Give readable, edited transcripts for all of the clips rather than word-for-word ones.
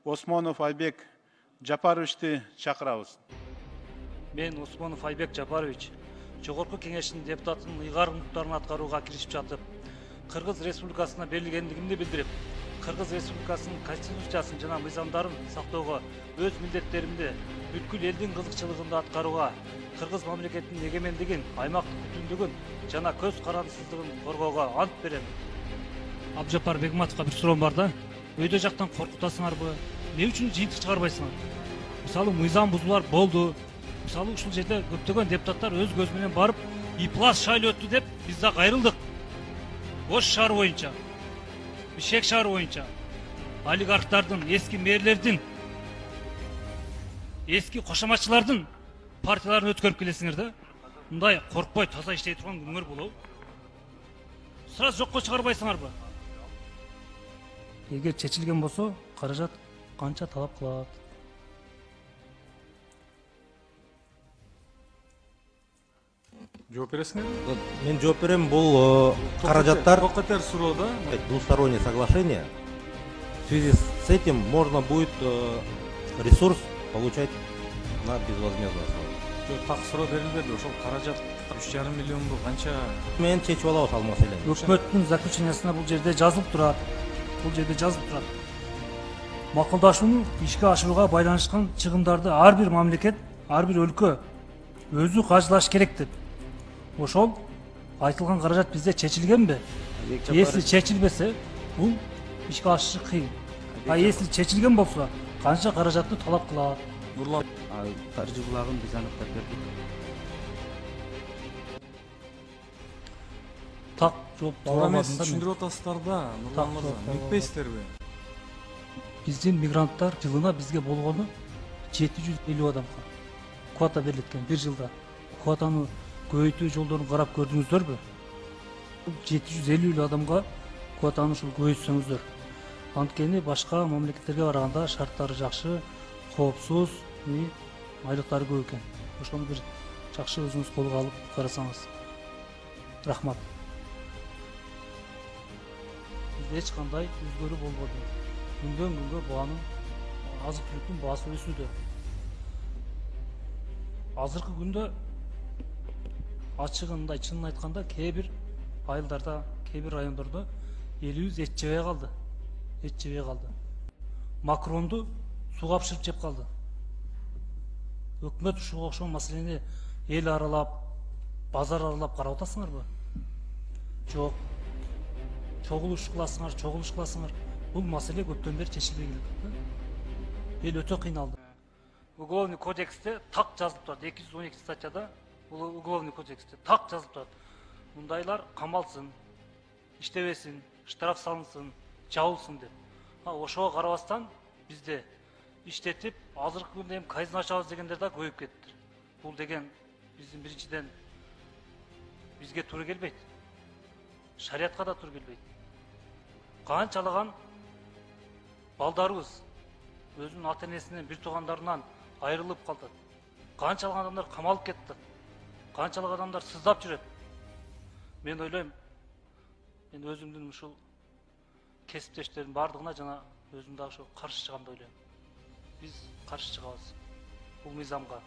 Осмонов Айбек Жапаровичти чакырабыз. Мен Осмонов Айбек Жапарович, Жогорку Кеңештин депутатынын ыйгарым укуктарын аткарууга киришип жатып, Кыргыз Республикасына берилгендигимди билдирип, Кыргыз Республикасынын конституциясын жана мыйзамдарын сактоого, өз милдеттеримди бүткүл элдин кызыкчылыгында аткарууга, Кыргыз мамлекетинин эгемендигин, аймактык бүтүндүгүн жана көз карандысыздыгын коргоого ант берем. Абжапар Бегматовго бир суроом бар да. Өйдө жактан коркутасыңарбы? Не үчүн жыйынтык чыгарбайсыңар? Мисалы мыйзам бузуулар болду. Мисалы ушул жерде көптөгөн депутаттар өз көзү менен барып, иплас шайлоо өттү деп биз да кайрылдык. Ош шаары боюнча, Бишкек шаары боюнча олигархтардын, эски мэрлердин, эски кошоматчылардын партияларын өткөрүп келесиңер да. Мындай коркпой таза иштей турган күнүңөр болобу? Сразу жокко чыгарбайсыңарбы? Эгер чечилген болсо, каражат канча талап кылат? Жооп бересиңер? Мен жооп берем, бул каражаттар Токотер суроо да. двустороннее соглашение. В связи с этим можно будет ресурс получать на безвозмездную основу. Так суроо берилбеди. Ошол каражат 3,5 миллионду канча? Мен чечип алабыз ал маселени. Өкмөттүн заключениясына бул жерде жазылып турат. Макулдашуунун ишке ашырууга байланышкан чыгымдарды ар бир мамлекет, ар бир өлкө өзү каржылаш керек деп. Ошол айтылган каражат бизде чечилгенби? Если чечилбесе, бул ишке ашышы кыйын. А если чечилген болсо, канча каражатты талап кылат? Нурлан, Каржы булагын биз аныктап бердик. Так жооп ала алмадым да. түшүндүрүп атасыздар да. Нурлан мырза, мектепсиздерби? Биздин мигранттар жылына бизге болгону 750 адамга квота берилет экен бир жылда. Квотаны көбөйтүү жолдорун карап көрдүңүздөрбү? 750 адамга квотаны ушул көбөйтсөңүздөр. Анткени башка мамлекеттерге караганда шарттары жакшы, коопсуз, айлыктары көп экен. Ошону бир жакшы өзүңүз колго алып карасаңыз. Рахмат. Бизде эч кандай өзгөрүү болбоду. Күндөн күнгө буанын азык түлүктүн баасы өсүүдө. Азыркы күндө ачыгында чынын айтканда кээ бир айылдарда, кээ бир райондордо элибиз эт жебей калды. Макронду сууга бышырып жеп калды. Өкмөт ушуга окшогон маселени эл аралап, базар аралап карап атасыңарбы? Жок. Чогулуш кыласыңар. Бул маселе көптөн бери чечилбей келет. Эл өтө кыйналды. Уголовный кодексте так жазылып турат. 212 статьяда бул уголовный кодексте так жазылып турат. Мындайлар камалсын, иштебесин, штраф салынсын, жабылсын деп. Ошого карабастан бизде иштетип, азыркы күндө эми кайзын ачабыз дегендер да көбөйүп кетти. Бул деген биздин биринчиден бизге туура келбейт. Шариатка да туура келбейт. Канчалаган балдарыбыз өзүнүн ата энесинен, бир туугандарынан айрылып калды. Канчалык адамдар камалып кетти. Канчалык адамдар сыздап жүрөт. Мен ойлойм, мен өзүмдүн ушул кесиптештердин бардыгына жана өзүм дагы ошо каршы чыгам деп ойлойм. Биз каршы чыгабыз бул мыйзамга.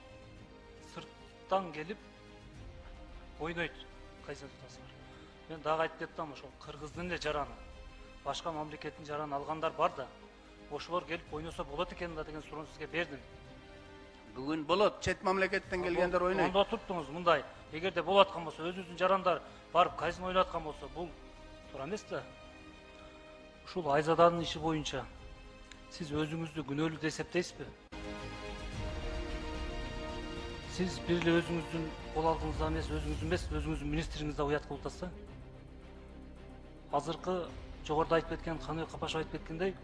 Сырттан келип ойнойт, кайсы тутасыңар. Мен дагы айтып кеттим, ошол Кыргыздын эле жараны, башка мамлекеттин жараны алгандар бар да, ошолор келип ойносо болот экен да деген суроону сизге бердим. Бүгүн болот, чет мамлекеттен келгендер ойнойт. Онда туруптуңуз мындай, эгерде болуп аткан болсо, өзүбүздүн жарандар барып казино ойноп аткан болсо, бул туура эмес да. Ушул Айзаданын иши боюнча сиз өзүңүздү күнөөлүү деп эсептейсизби? Сиз бир эле өзүңүздүн кол алдыңызда эмес, өзүңүздүн министриңизде уят кылып атасыз. Азыркы жогоруда айтып кеткен Каныбек Капашев айтып кеткендей,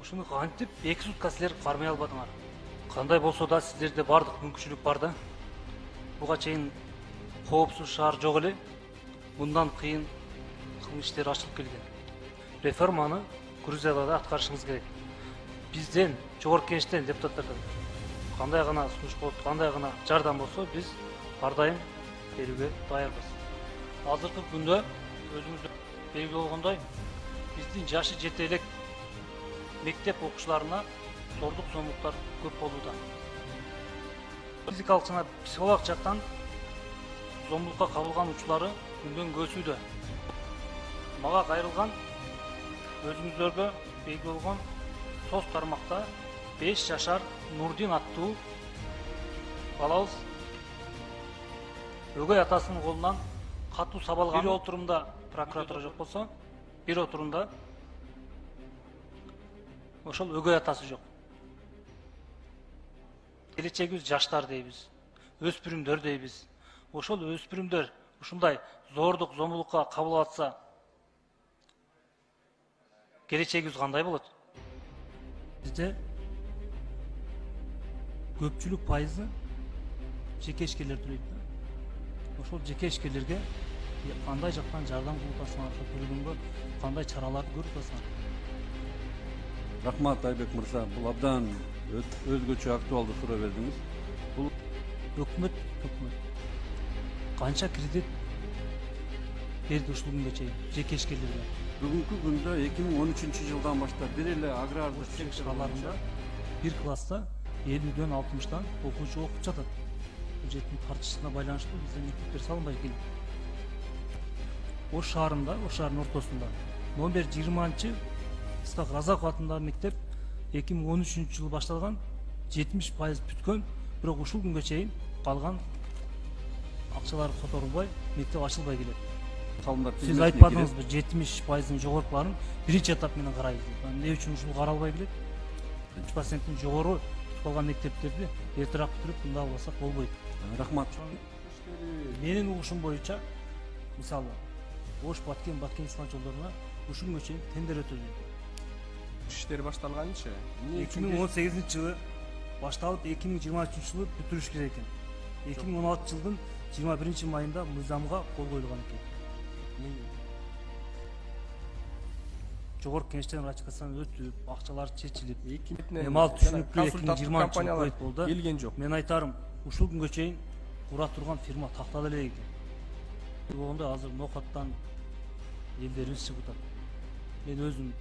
ушуну кантип 2 сутка силер кармай албадыңар? Кандай болсо да сиздерде бардык мүмкүнчүлүк бар да. Буга чейин коопсуз шаар жок эле. Мындан кыйын кылмыш иштер ачылып келген. Реформаны Грузияда да аткарышыңыз керек. Бизден, жогорку кеңештен, депутаттардан кандай гана сунуш болот, кандай гана жардам болсо, биз ар дайым берүүгө даярбыз. Азыркы күндө өзүңүздө белгилүү болгондой, биздин жашы жете элек мектеп окуучуларына зордук зомбулуктар көп болууда. Физикалык жана психологик жактан зомбулукка кабылган учурлары күндөн көсүүдө. Мага кайрылган өзүңүздөргө белгилүү болгон соц тармакта 5 жашар Нурдин аттуу балабыз өгөй атасынын колунан катуу сабалган. Бир отурумда прокуратура жок болсо, бир отурумда ошол өгөй атасы жок. Келечегибиз жаштар дейбиз, өспүрүмдөр дейбиз. Ошол өспүрүмдөр ушундай зордук, зомбулукка кабыл атса, келечегибиз кандай болот? Бизде көпчүлүк пайызы жеке ишкерлер төлөйт. Ошол жеке ишкерлерге кандай жактан жардам кылып атасыңар, ошо төлөгөнгө кандай чараларды көрүп атасыңар? Рахмат Айбек мырза, бул абдан өзгөчө актуалдуу суроо бердиңиз. Бул өкмөт канча кредит берди ушул күнгө чейин жеке ишкерлерге? бүгүнкү күндө 2013 жылдан баштап бир эле агрардык сектор аларында бир класста 50-дөн 60-тан окуучу окуп жатат. Бюджеттин тартышына байланыштуу бизде мектептер салынбай келди. Ош шаарында, Ош шаарынын ортосунда номер 20-чы Исхак Разаков атындагы мектеп 2013 жылы башталган, 70% бүткөн, бирок ушул күнгө чейин калган акчалары которулбай, мектеп ачылбай келет. Сиз айтпадыңызбы 70%-ын жогоркуларын биринчи этап менен карайбыз деп. Эмне үчүн ушул каралбай келет? 3%-тен жогору калган мектептерди эртерээк бүтүрүп, мындай болсак болбойт. Рахмат. Менин угушум боюнча, мисалы, Ош Баткен Ислам жолдоруна ушул күнгө чейин тендер өтүлдү. İşleri başlanганчы? 2018 жылы башталып 2023 жылы бүтүрүш керек экен. 2016 жылдын 21 майында мыйзамга кол коюлган экен. Жогорку кеңештен ратификацияны өтүп, акчалар чечилип, ал түшүнүктүү 2020 жылы болду. Келген жок. Мен айтарым, ушул күнгө чейин кура турган фирма тактала эле экен. Болгондо азыр ноокаттан элдерибиз чыгып атат. Мен өзүм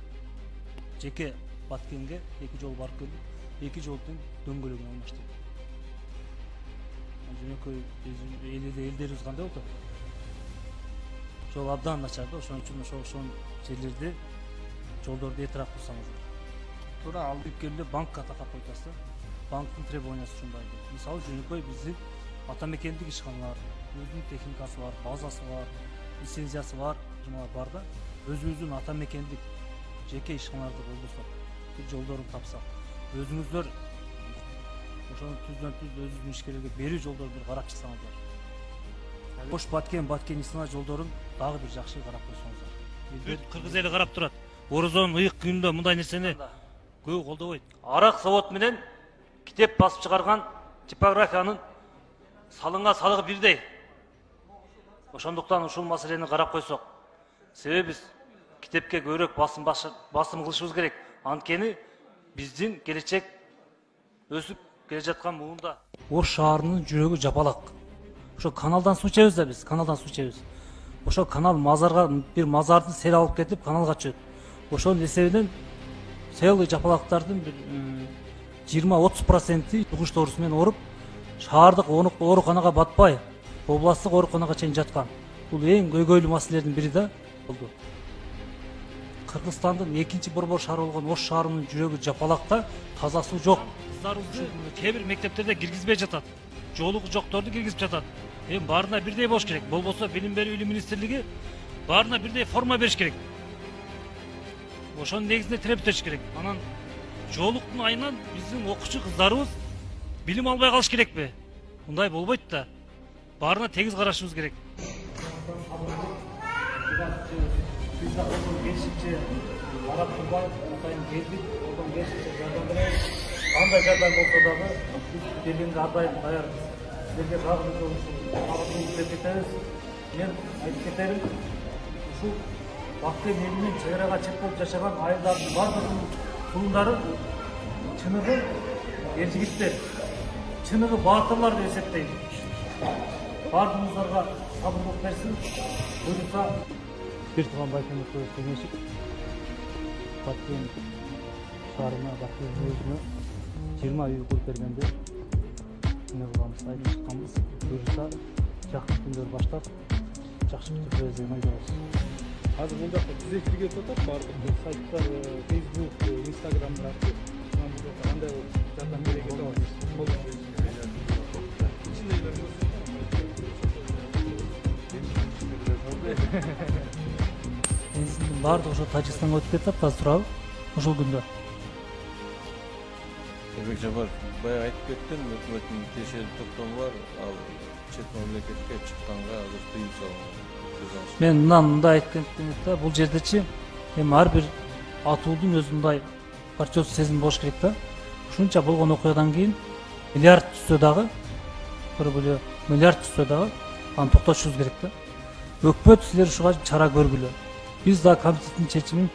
жеке Баткенге 2 жолу барып келдим. 2 жолдун дөңгөлөгүн алмаштым. Жөнөкөй элдерибиз кандай болду? Жол абдан начарды, ошон үчүн ошол жерлерди жолдорду эртерээк курсаңыздар. Туура алып келди банкка такап койтасыздар. Банктын требованиясы ушундай. Мисалы жөнөкөй биздин ата мекендик ишканалар, өзүнүн техникасы бар, базасы бар, лицензиясы бар, бар да. Өзүбүздүн ата мекендик жеке ишканаларды колдосок, жолдорун тапсак, өзүңүздөр ошону түздөн-түз өзүнүн ишкерлерге берүү жолдорун бир карап чыксаңыздар. Ош Баткен Ислам жолдорун дагы бир жакшы карап койсоңуздар. Кыргыз эли карап турат. Орозонун ыйык күнүндө мындай нерсени көп колдобойт. Арак завод менен китеп басып чыгарган типографиянын салынга салыгы бирдей. Ошондуктан ушул маселени карап койсок, себеби биз китепке көбүрөөк басым кылышыбыз керек. Анткени биздин келечек өсүп келе жаткан муунда. Ош шаарынын жүрөгү жапалак. Ошо каналдан суу ичебиз да биз, каналдан суу ичебиз. Ошо канал мазарга бир мазарды сел алып кетип каналга түшөт. Ошонун эсебинен селый жапалактардын 20-30% угуш тоорусу менен ооруп, шаардык ооруканага батпай, областтык ооруканага чейин жаткан. Бул эң көйгөйлүү маселелердин бири да болду. Кыргызстандын 2-чи борбор шаары болгон Ош шаарынын жүрөгү жапалакта, таза суу жок. Кыздарыбызды кээ бир мектептерде киргизбей жатат. Жолугу жокторду киргизип жатат. Баарына бирдей болуш керек. Болбосо билим берүү министрлиги баарына бирдей форма бериш керек. Ошонун негизинде тиреп өтүш керек. Анан жолуктун айынан биздин окуучу кыздарыбыз билим албай калыш керекпи? Мындай болбойт да. Баарына тегиз карашыбыз керек. Кандай жардам болсо дагы бергенге ардайым даярбыз. Силерге дагы бир кетебиз. Мен айтып кетерим, ушул Баткен элинин чыгарага чет болуп жашаган айылдардын бардыгынын туундары чыныгы эр жигиттер, чыныгы баатырлар деп эсептейм. Бардыгыңыздарга сабырлык берсин. Буюрса бир тууган байкемекке кеңешип Баткен шаарына Бакыйдын өзүнө 20 үй куруп бергенде эмне кылганыбызды айтып чыкканбыз. Буюрса жакын күндөр баштап жакшы бүтүрөбүз деген ойдобуз. Азыр бул жакта түз эфирге өтүп атат баардык сайттар, Facebook, Instagramдар актив. Кандай жардам керек экен Бензиндин баардыгы ошо Тажикстанга өтүп кетип атат азыр туурабы? Ошол күндө. Эбек Жабар, баягы айтып кеттим, өкмөттүн тиешелүү токтому бар, ал чет мамлекетке чыкканга азыр тыйым салынган. Мен мындай айтып кеттим да, бул жердечи эми ар бир атуудун өзү мындай патриоттук сезим болуш керек да. Ушунча болгон окуядан кийин миллиард түстө дагы, көргүлө миллиард түстө дагы аны токтотушубуз керек да. Өкмөт силер ушуга чара көргүлө. Биз да комитеттин чечимин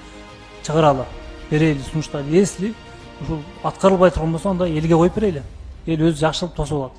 чыгаралы, берели, сунуштайлы. Если ушул аткарылбай турган болсо анда элге коюп берели. Эл өзү жакшылык тосуп алат.